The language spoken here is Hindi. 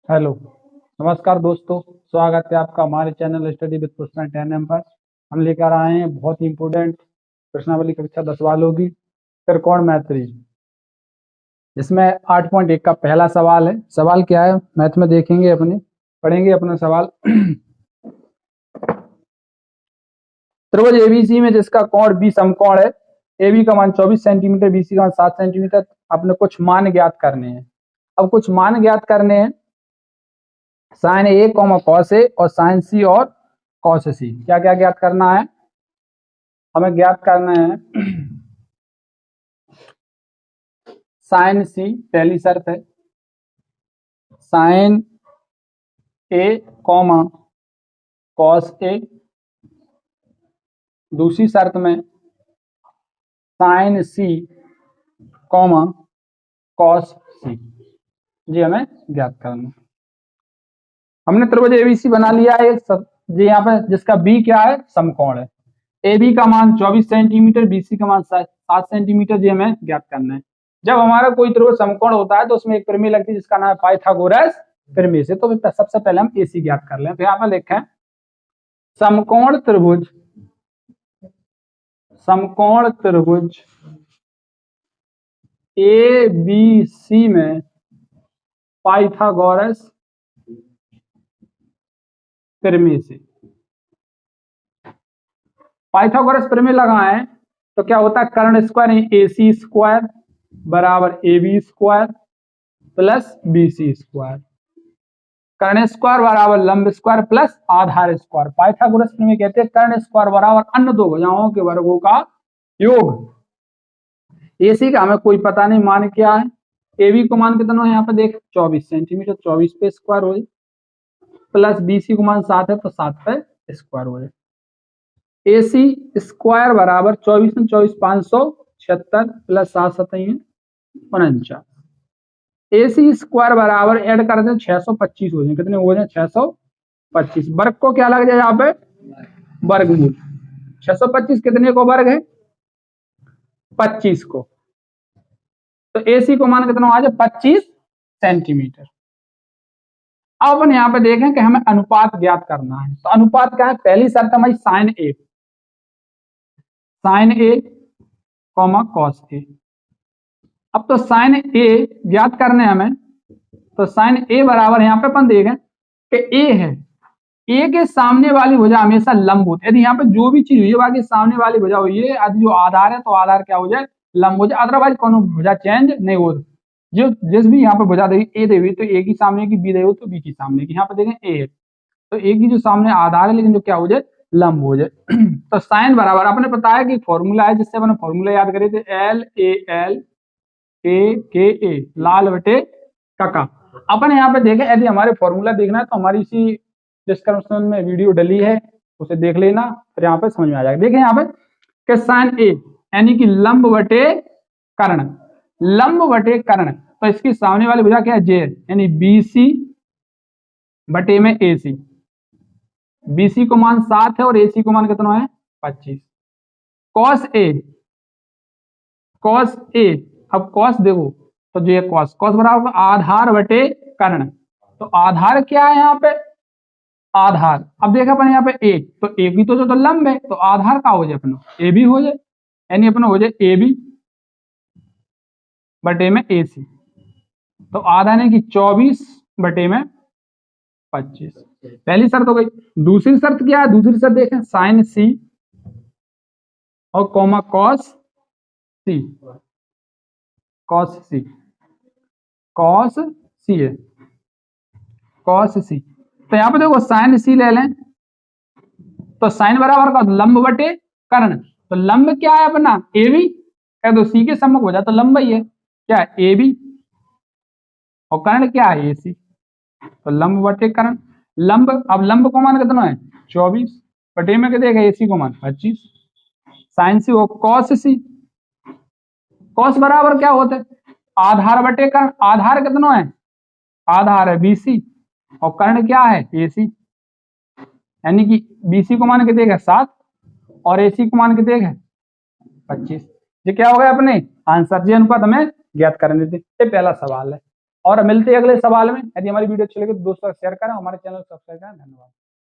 हेलो, नमस्कार दोस्तों। स्वागत है आपका हमारे चैनल स्टडी विद क्वेश्चन 10 पर। हम लेकर आए हैं बहुत ही इंपॉर्टेंट प्रश्नावली कक्षा 10 वालों की त्रिकोणमिति। इसमें 8.1 का पहला सवाल है। सवाल क्या है मैथ में देखेंगे, पढ़ेंगे अपना सवाल। त्रिभुज एबीसी में जिसका कोण बी समकोण है, ए बी का मान 24 सेंटीमीटर, बी सी का मान 7 सेंटीमीटर। अपने कुछ मान ज्ञात करने हैं। अब कुछ मान ज्ञात करने हैं, साइन ए कॉस ए और साइन सी और कॉस सी। क्या क्या ज्ञात करना है? हमें ज्ञात करना है साइन सी, पहली शर्त है। साइन ए कॉस ए, दूसरी शर्त में साइन सी कॉस सी। जी हमें ज्ञात करना है। हमने त्रिभुज एबीसी बना लिया है। जी यहाँ पे जिसका बी क्या है, समकोण है। ए बी का मान 24 सेंटीमीटर, बी सी का मान 7 सेंटीमीटर। जी हमें ज्ञात करना है। जब हमारा कोई त्रिभुज समकोण होता है तो उसमें एक प्रमेय लगती है जिसका नाम है पाइथागोरस प्रमेय से। तो सबसे पहले हम एसी ज्ञात कर लें। तो यहाँ पे लिखें समकोण त्रिभुज ए बी सी में पाइथागोरस प्रमेय से। पाइथागोरस प्रमेय लगाएं तो क्या होता है, कर्ण स्क्वायर ए सी स्क्वायर बराबर A B square plus B C square. कर्ण स्क्वायर बराबर लंब स्क्वायर प्लस आधार स्क्वायर। पाइथागोरस प्रमेय कहते हैं कर्ण स्क्वायर बराबर अन्य दो भुजाओं के वर्गों का योग। एसी का हमें कोई पता नहीं मान क्या है। ए बी को मान कितना है, यहाँ पे देख 24 सेंटीमीटर, 24 पे स्क्वायर हो जाए, प्लस बी सी को मान 7 है तो 7 पे स्क्वायर हो जाए। ए सी स्क्वायर बराबर 24 में 24 576 प्लस 7 7 49। ए सी स्क्वायर बराबर ऐड कर दें 625 हो जाए। कितने हो जाए? 625। वर्ग को क्या लग जाए यहाँ पे? वर्गमूल। 625 कितने को वर्ग है? 25 को। तो ए सी को मान कितना आ जाए? 25 सेंटीमीटर। अब अपन यहाँ पे देखें कि हमें अनुपात ज्ञात करना है। तो अनुपात क्या है? पहली शर्त हमारी साइन ए कॉस ए। अब तो साइन ए ज्ञात करने हमें, तो साइन ए बराबर यहाँ पे अपन देखें कि ए है, ए के सामने वाली भुजा हमेशा लंब होती है। यदि यहाँ पे जो भी चीज हुई है बाकी सामने वाली भुजा हुई है, यदि जो आधार है तो आधार क्या हो जाए? लंब हो जाए। अदरवाइज कोनो भुजा चेंज नहीं हो। जो जिस भी यहाँ पे भुजा देगी ए देगी तो ए की सामने की, बी देगी तो बी की सामने की। यहाँ पे देखें ए है तो ए की जो सामने आधार है लेकिन जो क्या हो जाए? लंब हो जाए। तो साइन बराबर आपने बताया कि फॉर्मूला है जिससे अपने फॉर्मूला याद करे थे, एल के ए, लाल बटे काका। अपन यहाँ पे देखें, यदि हमारे फॉर्मूला देखना है तो हमारी इसी डिस्क्रिप्शन में वीडियो डली है, उसे देख लेना, फिर यहाँ पे समझ में आ जाएगा। देखें यहाँ पे कि साइन ए यानी कि लंब बटे कर्ण, लंब बटे कर्ण। तो इसकी सामने वाली भुजा क्या है? जेड, यानी बी सी बटे में ए सी। बी सी को मान 7 है और ए सी को मान कितना है? 25। कॉस ए, अब कॉस देखो तो जो कॉस बराबर आधार बटे कर्ण। तो आधार क्या है यहाँ पे? आधार। अब देखा अपन यहाँ पे ए, तो ए भी तो जो तो लंब है तो आधार का हो जाए अपना ए बी हो जाए, यानी अपना हो जाए ए बी बटे में ए सी। तो आधा यानी कि 24 बटे में 25। पहली शर्त हो गई। दूसरी शर्त क्या है? दूसरी शर्त देखें, साइन सी और कॉस सी है, कॉस सी। तो यहाँ पे देखो साइन सी ले लें तो साइन बराबर का लंब बटे कर्ण। तो लंब क्या है अपना? A B. क्या तो सी के सम्मुख हो जाए तो लंब ही है, क्या है? A B. और कर्ण क्या है? ए सी। तो लंब बटे कर्ण। लंब, अब लंब को मान कितना है? 24 बटे में कितने? ए सी को मान 25। साइन सी और कॉस सी। कॉस बराबर क्या होता है? आधार बटे कर्ण। आधार कितना है? आधार है बीसी और कर्ण क्या है? एसी। यानी कि बीसी को मान के देगा 7 और एसी को मान के देगा 25। ये क्या हो गया अपने आंसर? जी अनुपात हमें ज्ञात करने देते। ये पहला सवाल है। और मिलते हैं अगले सवाल में। यदि हमारी वीडियो अच्छी लगे तो दोस्तों शेयर करें, हमारे चैनल को सब्सक्राइब करें। धन्यवाद।